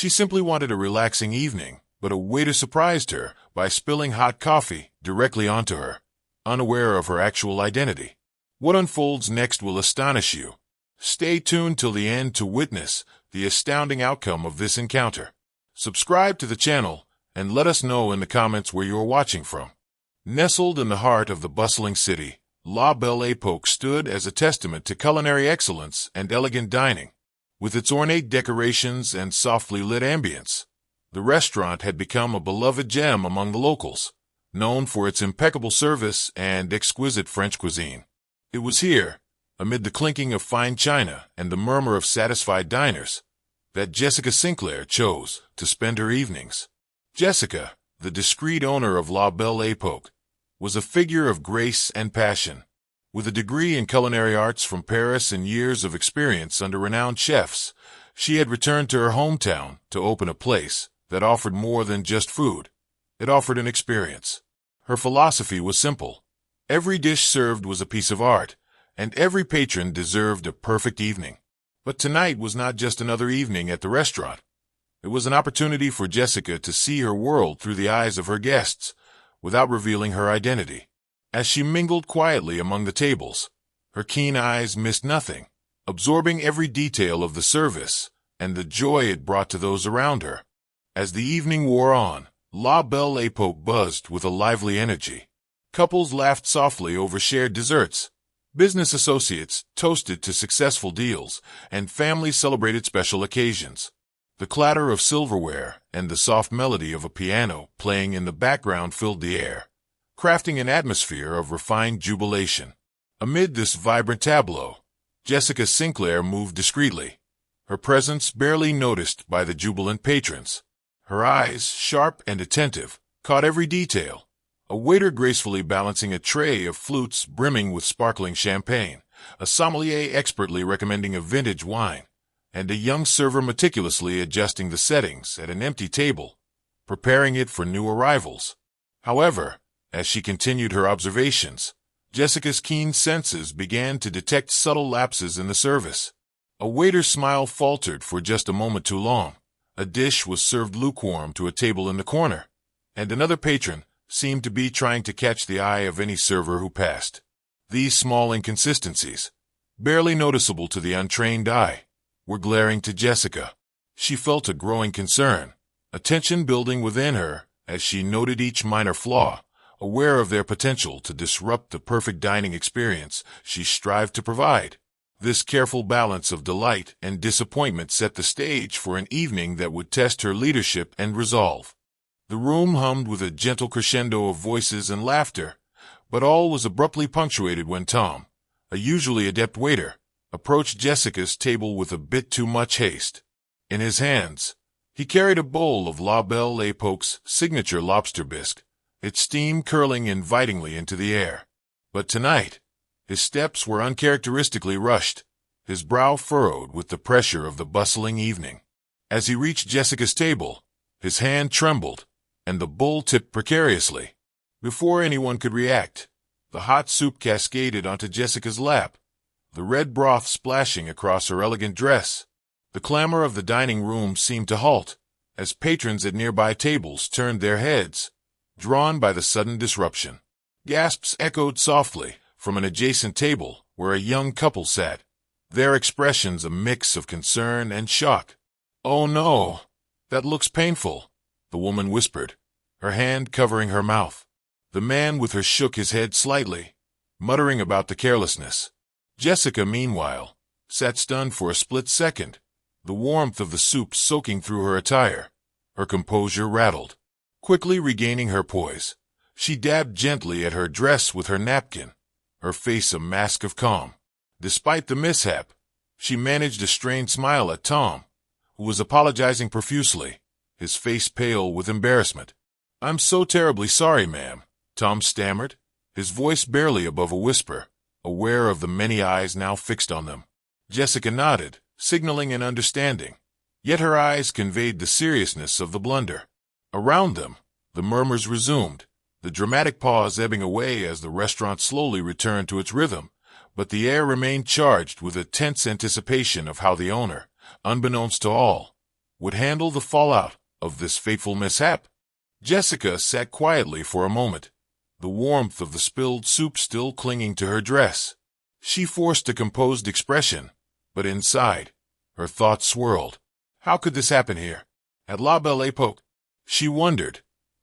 She simply wanted a relaxing evening, but a waiter surprised her by spilling hot coffee directly onto her, unaware of her actual identity. What unfolds next will astonish you. Stay tuned till the end to witness the astounding outcome of this encounter. Subscribe to the channel and let us know in the comments where you are watching from. Nestled in the heart of the bustling city, La Belle Époque stood as a testament to culinary excellence and elegant dining. With its ornate decorations and softly lit ambience, the restaurant had become a beloved gem among the locals, known for its impeccable service and exquisite French cuisine. It was here, amid the clinking of fine china and the murmur of satisfied diners, that Jessica Sinclair chose to spend her evenings. Jessica, the discreet owner of La Belle Époque, was a figure of grace and passion. With a degree in culinary arts from Paris and years of experience under renowned chefs, she had returned to her hometown to open a place that offered more than just food. It offered an experience. Her philosophy was simple. Every dish served was a piece of art, and every patron deserved a perfect evening. But tonight was not just another evening at the restaurant. It was an opportunity for Jessica to see her world through the eyes of her guests, without revealing her identity. As she mingled quietly among the tables, her keen eyes missed nothing, absorbing every detail of the service and the joy it brought to those around her. As the evening wore on, La Belle Époque buzzed with a lively energy. Couples laughed softly over shared desserts, business associates toasted to successful deals, and families celebrated special occasions. The clatter of silverware and the soft melody of a piano playing in the background filled the air, crafting an atmosphere of refined jubilation. Amid this vibrant tableau, Jessica Sinclair moved discreetly, her presence barely noticed by the jubilant patrons. Her eyes, sharp and attentive, caught every detail. A waiter gracefully balancing a tray of flutes brimming with sparkling champagne, a sommelier expertly recommending a vintage wine, and a young server meticulously adjusting the settings at an empty table, preparing it for new arrivals. However, as she continued her observations, Jessica's keen senses began to detect subtle lapses in the service. A waiter's smile faltered for just a moment too long. A dish was served lukewarm to a table in the corner, and another patron seemed to be trying to catch the eye of any server who passed. These small inconsistencies, barely noticeable to the untrained eye, were glaring to Jessica. She felt a growing concern, a tension building within her as she noted each minor flaw, aware of their potential to disrupt the perfect dining experience she strived to provide. This careful balance of delight and disappointment set the stage for an evening that would test her leadership and resolve. The room hummed with a gentle crescendo of voices and laughter, but all was abruptly punctuated when Tom, a usually adept waiter, approached Jessica's table with a bit too much haste. In his hands, he carried a bowl of La Belle Époque's signature lobster bisque, its steam curling invitingly into the air. But tonight, his steps were uncharacteristically rushed, his brow furrowed with the pressure of the bustling evening. As he reached Jessica's table, his hand trembled, and the bowl tipped precariously. Before anyone could react, the hot soup cascaded onto Jessica's lap, the red broth splashing across her elegant dress. The clamor of the dining room seemed to halt, as patrons at nearby tables turned their heads, drawn by the sudden disruption. Gasps echoed softly from an adjacent table where a young couple sat, their expressions a mix of concern and shock. "Oh no, that looks painful," the woman whispered, her hand covering her mouth. The man with her shook his head slightly, muttering about the carelessness. Jessica, meanwhile, sat stunned for a split second, the warmth of the soup soaking through her attire. Her composure rattled. Quickly regaining her poise, she dabbed gently at her dress with her napkin, her face a mask of calm. Despite the mishap, she managed a strained smile at Tom, who was apologizing profusely, his face pale with embarrassment. "I'm so terribly sorry, ma'am," Tom stammered, his voice barely above a whisper, aware of the many eyes now fixed on them. Jessica nodded, signaling an understanding, yet her eyes conveyed the seriousness of the blunder. Around them, the murmurs resumed, the dramatic pause ebbing away as the restaurant slowly returned to its rhythm, but the air remained charged with a tense anticipation of how the owner, unbeknownst to all, would handle the fallout of this fateful mishap? Jessica sat quietly for a moment, the warmth of the spilled soup still clinging to her dress. She forced a composed expression, but inside, her thoughts swirled. How could this happen here? At La Belle Epoque? She wondered,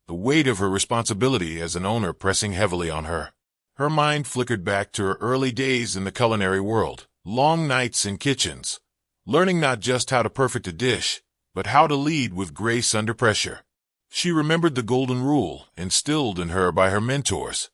the weight of her responsibility as an owner pressing heavily on her. Her mind flickered back to her early days in the culinary world, long nights in kitchens, learning not just how to perfect a dish, but how to lead with grace under pressure. She remembered the golden rule instilled in her by her mentors.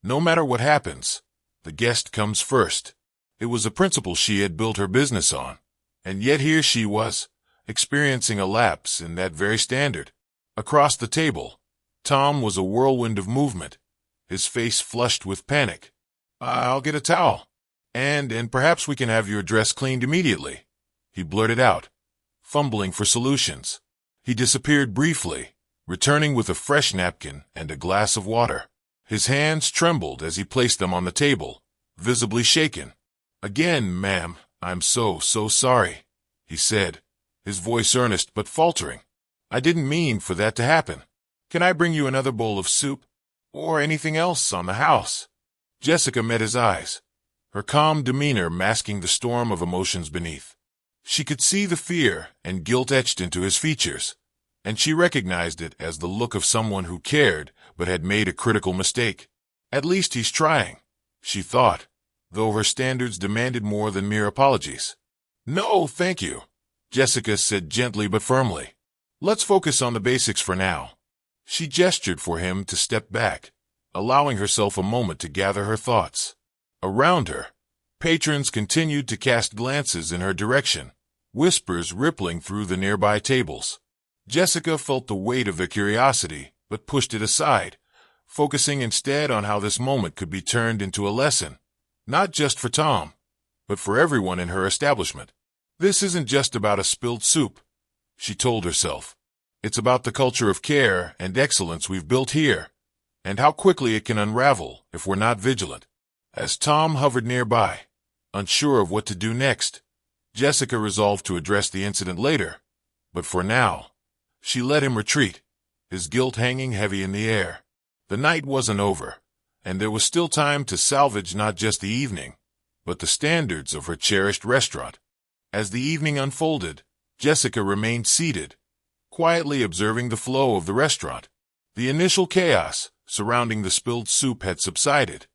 No matter what happens, the guest comes first. It was a principle she had built her business on, and yet here she was, experiencing a lapse in that very standard. Across the table, Tom was a whirlwind of movement, his face flushed with panic. "I'll get a towel. And perhaps we can have your dress cleaned immediately," he blurted out, fumbling for solutions. He disappeared briefly, returning with a fresh napkin and a glass of water. His hands trembled as he placed them on the table, visibly shaken. "Again, ma'am, I'm so sorry," he said, his voice earnest but faltering. "I didn't mean for that to happen. Can I bring you another bowl of soup? Or anything else on the house?" Jessica met his eyes, her calm demeanor masking the storm of emotions beneath. She could see the fear and guilt etched into his features, and she recognized it as the look of someone who cared but had made a critical mistake. At least he's trying, she thought, though her standards demanded more than mere apologies. "No, thank you," Jessica said gently but firmly. "Let's focus on the basics for now." She gestured for him to step back, allowing herself a moment to gather her thoughts. Around her, patrons continued to cast glances in her direction, whispers rippling through the nearby tables. Jessica felt the weight of their curiosity, but pushed it aside, focusing instead on how this moment could be turned into a lesson, not just for Tom, but for everyone in her establishment. "This isn't just about a spilled soup," she told herself. "It's about the culture of care and excellence we've built here, and how quickly it can unravel if we're not vigilant." As Tom hovered nearby, unsure of what to do next, Jessica resolved to address the incident later, but for now, she let him retreat, his guilt hanging heavy in the air. The night wasn't over, and there was still time to salvage not just the evening, but the standards of her cherished restaurant. As the evening unfolded, Jessica remained seated, quietly observing the flow of the restaurant. The initial chaos surrounding the spilled soup had subsided,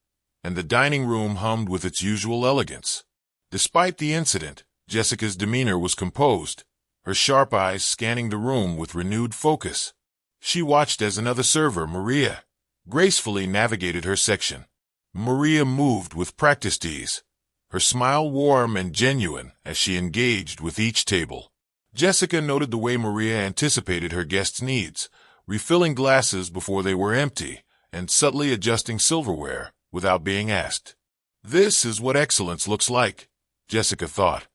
and the dining room hummed with its usual elegance. Despite the incident, Jessica's demeanor was composed, her sharp eyes scanning the room with renewed focus. She watched as another server, Maria, gracefully navigated her section. Maria moved with practiced ease, her smile warm and genuine as she engaged with each table. Jessica noted the way Maria anticipated her guests' needs, refilling glasses before they were empty and subtly adjusting silverware without being asked. This is what excellence looks like, Jessica thought,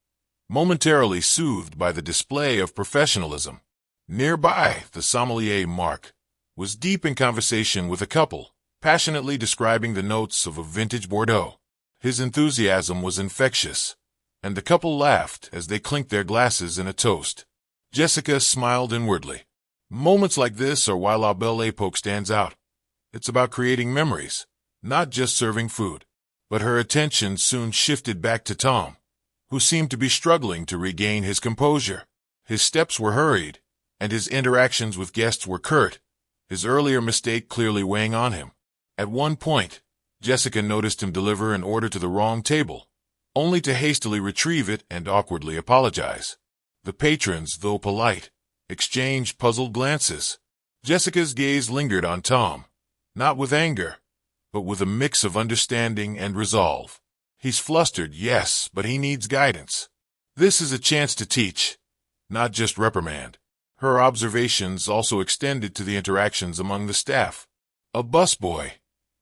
momentarily soothed by the display of professionalism. Nearby, the sommelier, Mark, was deep in conversation with a couple, passionately describing the notes of a vintage Bordeaux. His enthusiasm was infectious, and the couple laughed as they clinked their glasses in a toast. Jessica smiled inwardly. Moments like this are why La Belle Epoque stands out. It's about creating memories, not just serving food. But her attention soon shifted back to Tom, who seemed to be struggling to regain his composure. His steps were hurried, and his interactions with guests were curt, his earlier mistake clearly weighing on him. At one point, Jessica noticed him deliver an order to the wrong table, only to hastily retrieve it and awkwardly apologize. The patrons, though polite, exchanged puzzled glances. Jessica's gaze lingered on Tom, not with anger, but with a mix of understanding and resolve. He's flustered, yes, but he needs guidance. This is a chance to teach, not just reprimand. Her observations also extended to the interactions among the staff. A busboy,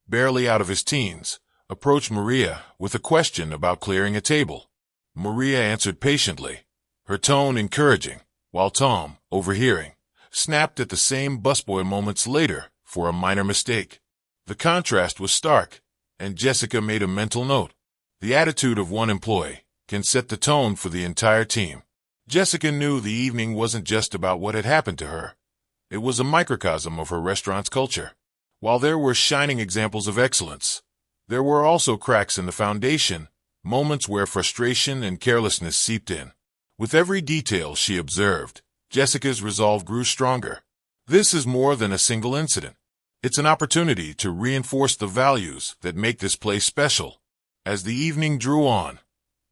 barely out of his teens, approached Maria with a question about clearing a table. Maria answered patiently, her tone encouraging, while Tom, overhearing, snapped at the same busboy moments later for a minor mistake. The contrast was stark, and Jessica made a mental note. The attitude of one employee can set the tone for the entire team. Jessica knew the evening wasn't just about what had happened to her. It was a microcosm of her restaurant's culture. While there were shining examples of excellence, there were also cracks in the foundation, moments where frustration and carelessness seeped in. With every detail she observed, Jessica's resolve grew stronger. This is more than a single incident. It's an opportunity to reinforce the values that make this place special. As the evening drew on,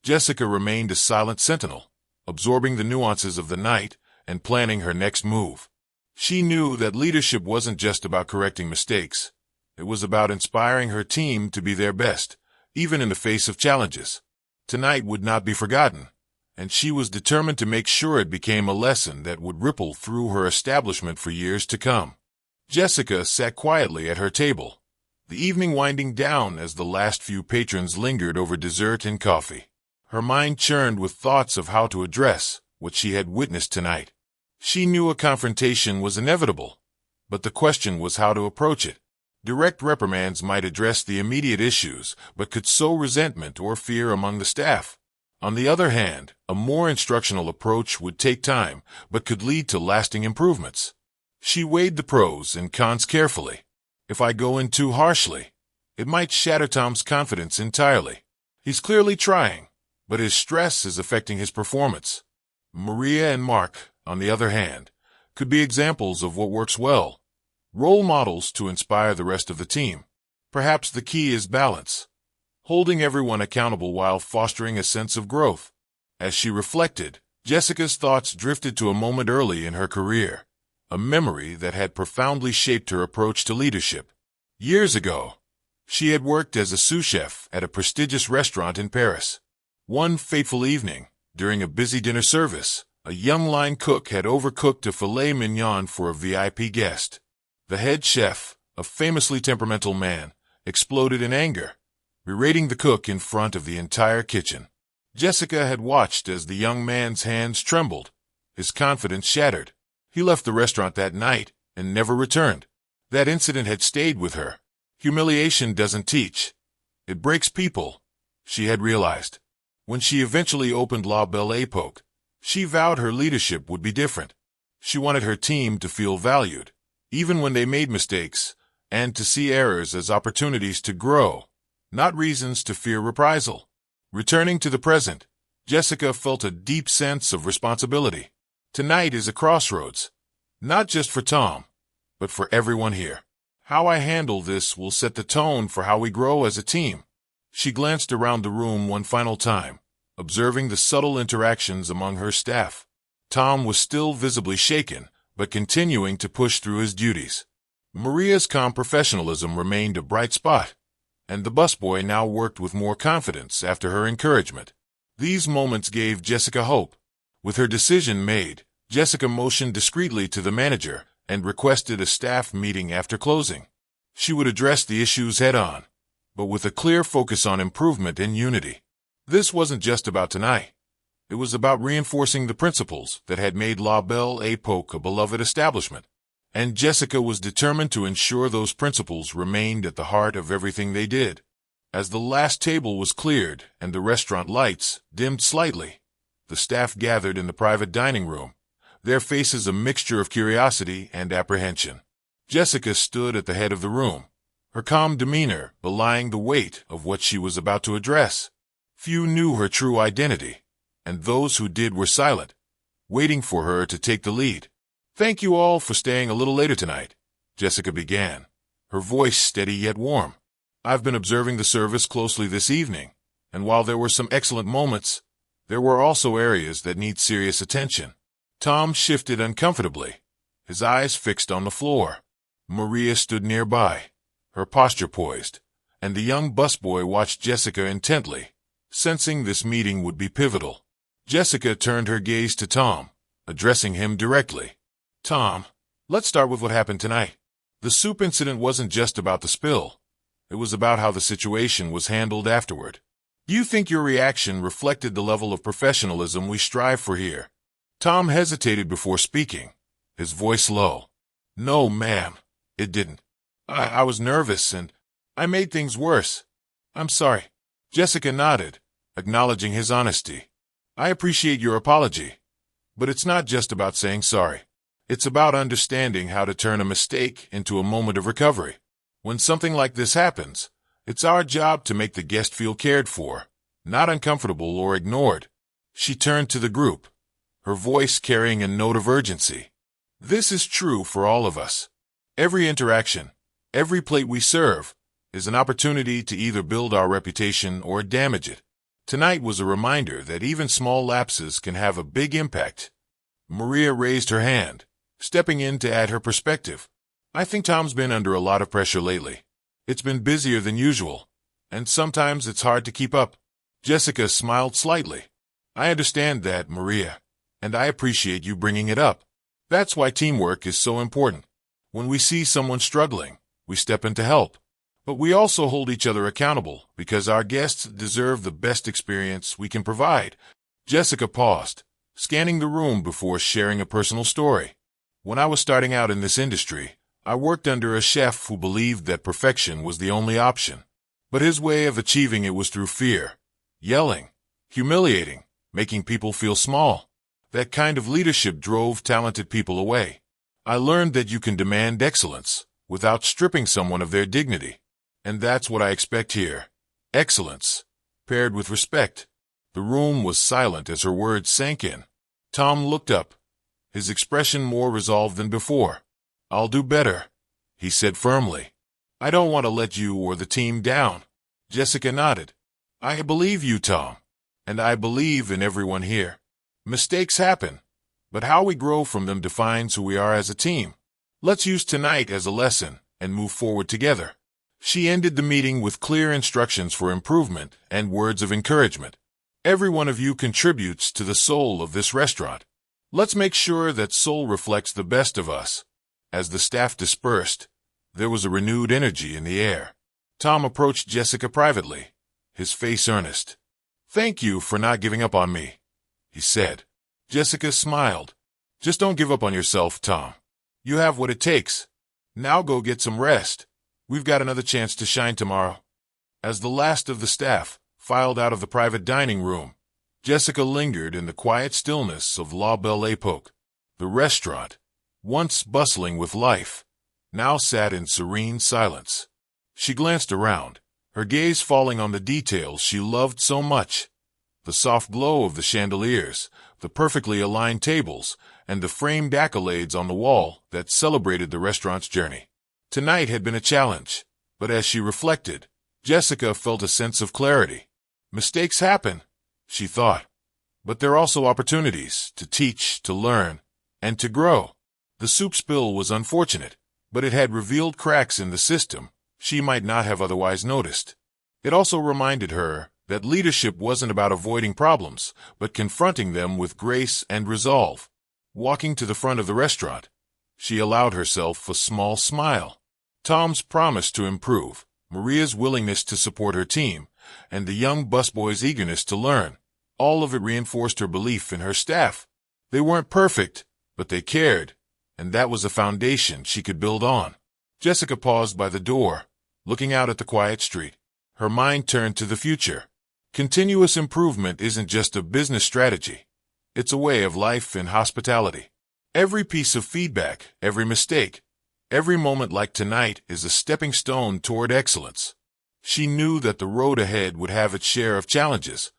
Jessica remained a silent sentinel, absorbing the nuances of the night and planning her next move. She knew that leadership wasn't just about correcting mistakes. It was about inspiring her team to be their best, even in the face of challenges. Tonight would not be forgotten, and she was determined to make sure it became a lesson that would ripple through her establishment for years to come. Jessica sat quietly at her table, the evening winding down as the last few patrons lingered over dessert and coffee. Her mind churned with thoughts of how to address what she had witnessed tonight. She knew a confrontation was inevitable, but the question was how to approach it. Direct reprimands might address the immediate issues, but could sow resentment or fear among the staff. On the other hand, a more instructional approach would take time, but could lead to lasting improvements. She weighed the pros and cons carefully. If I go in too harshly, it might shatter Tom's confidence entirely. He's clearly trying, but his stress is affecting his performance. Maria and Mark, on the other hand, could be examples of what works well. Role models to inspire the rest of the team. Perhaps the key is balance, holding everyone accountable while fostering a sense of growth. As she reflected, Jessica's thoughts drifted to a moment early in her career, a memory that had profoundly shaped her approach to leadership. Years ago, she had worked as a sous chef at a prestigious restaurant in Paris. One fateful evening, during a busy dinner service, a young line cook had overcooked a filet mignon for a VIP guest. The head chef, a famously temperamental man, exploded in anger, berating the cook in front of the entire kitchen. Jessica had watched as the young man's hands trembled, his confidence shattered. He left the restaurant that night and never returned. That incident had stayed with her. Humiliation doesn't teach. It breaks people, she had realized. When she eventually opened La Belle Époque, she vowed her leadership would be different. She wanted her team to feel valued, even when they made mistakes, and to see errors as opportunities to grow, not reasons to fear reprisal. Returning to the present, Jessica felt a deep sense of responsibility. Tonight is a crossroads, not just for Tom, but for everyone here. How I handle this will set the tone for how we grow as a team. She glanced around the room one final time, observing the subtle interactions among her staff. Tom was still visibly shaken, but continuing to push through his duties. Maria's calm professionalism remained a bright spot, and the busboy now worked with more confidence after her encouragement. These moments gave Jessica hope. With her decision made, Jessica motioned discreetly to the manager and requested a staff meeting after closing. She would address the issues head-on, but with a clear focus on improvement and unity. This wasn't just about tonight. It was about reinforcing the principles that had made La Belle Époque a beloved establishment. And Jessica was determined to ensure those principles remained at the heart of everything they did. As the last table was cleared and the restaurant lights dimmed slightly, the staff gathered in the private dining room, their faces a mixture of curiosity and apprehension. Jessica stood at the head of the room, her calm demeanor belying the weight of what she was about to address. Few knew her true identity, and those who did were silent, waiting for her to take the lead. "Thank you all for staying a little later tonight," Jessica began, her voice steady yet warm. "I've been observing the service closely this evening, and while there were some excellent moments, there were also areas that need serious attention." Tom shifted uncomfortably, his eyes fixed on the floor. Maria stood nearby, her posture poised, and the young busboy watched Jessica intently, sensing this meeting would be pivotal. Jessica turned her gaze to Tom, addressing him directly. "Tom, let's start with what happened tonight. The soup incident wasn't just about the spill. It was about how the situation was handled afterward. Do you think your reaction reflected the level of professionalism we strive for here?" Tom hesitated before speaking, his voice low. "No, ma'am, it didn't. I was nervous and I made things worse. I'm sorry." Jessica nodded, acknowledging his honesty. "I appreciate your apology. But it's not just about saying sorry. It's about understanding how to turn a mistake into a moment of recovery. When something like this happens, it's our job to make the guest feel cared for, not uncomfortable or ignored. She turned to the group, her voice carrying a note of urgency. This is true for all of us. Every interaction, every plate we serve, is an opportunity to either build our reputation or damage it. Tonight was a reminder that even small lapses can have a big impact. Maria raised her hand, stepping in to add her perspective. I think Tom's been under a lot of pressure lately. It's been busier than usual, and sometimes it's hard to keep up. Jessica smiled slightly. I understand that, Maria, and I appreciate you bringing it up. That's why teamwork is so important. When we see someone struggling, we step in to help. But we also hold each other accountable because our guests deserve the best experience we can provide. Jessica paused, scanning the room before sharing a personal story. When I was starting out in this industry, I worked under a chef who believed that perfection was the only option. But his way of achieving it was through fear, yelling, humiliating, making people feel small. That kind of leadership drove talented people away. I learned that you can demand excellence without stripping someone of their dignity. And that's what I expect here. Excellence, paired with respect. The room was silent as her words sank in. Tom looked up, his expression more resolved than before. I'll do better, he said firmly. I don't want to let you or the team down. Jessica nodded. I believe you, Tom, and I believe in everyone here. Mistakes happen, but how we grow from them defines who we are as a team. Let's use tonight as a lesson and move forward together. She ended the meeting with clear instructions for improvement and words of encouragement. Every one of you contributes to the soul of this restaurant. Let's make sure that soul reflects the best of us. As the staff dispersed, there was a renewed energy in the air. Tom approached Jessica privately, his face earnest. Thank you for not giving up on me, he said. Jessica smiled. Just don't give up on yourself, Tom. You have what it takes. Now go get some rest. We've got another chance to shine tomorrow. As the last of the staff filed out of the private dining room, Jessica lingered in the quiet stillness of La Belle Époque. The restaurant, once bustling with life, now sat in serene silence. She glanced around, her gaze falling on the details she loved so much. The soft glow of the chandeliers, the perfectly aligned tables, and the framed accolades on the wall that celebrated the restaurant's journey. Tonight had been a challenge, but as she reflected, Jessica felt a sense of clarity. Mistakes happen, she thought, but they're also opportunities to teach, to learn, and to grow. The soup spill was unfortunate, but it had revealed cracks in the system she might not have otherwise noticed. It also reminded her that leadership wasn't about avoiding problems, but confronting them with grace and resolve. Walking to the front of the restaurant, she allowed herself a small smile. Tom's promise to improve, Maria's willingness to support her team, and the young busboy's eagerness to learn, all of it reinforced her belief in her staff. They weren't perfect, but they cared, and that was a foundation she could build on. Jessica paused by the door, looking out at the quiet street. Her mind turned to the future. Continuous improvement isn't just a business strategy. It's a way of life in hospitality. Every piece of feedback, every mistake, every moment like tonight is a stepping stone toward excellence. She knew that the road ahead would have its share of challenges,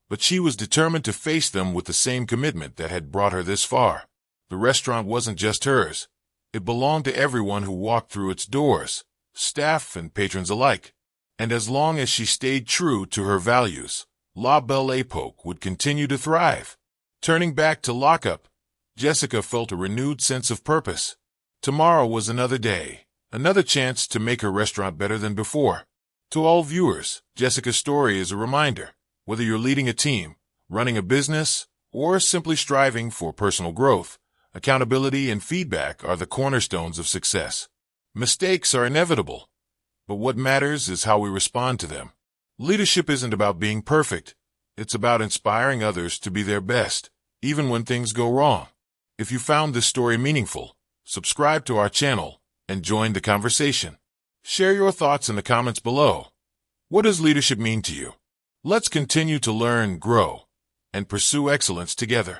but she was determined to face them with the same commitment that had brought her this far. The restaurant wasn't just hers. It belonged to everyone who walked through its doors, staff and patrons alike. And as long as she stayed true to her values, La Belle Époque would continue to thrive. Turning back to lockup, Jessica felt a renewed sense of purpose. Tomorrow was another day, another chance to make her restaurant better than before. To all viewers, Jessica's story is a reminder. Whether you're leading a team, running a business, or simply striving for personal growth, accountability and feedback are the cornerstones of success. Mistakes are inevitable, but what matters is how we respond to them. Leadership isn't about being perfect. It's about inspiring others to be their best, even when things go wrong. If you found this story meaningful, subscribe to our channel and join the conversation. Share your thoughts in the comments below. What does leadership mean to you? Let's continue to learn, grow, and pursue excellence together.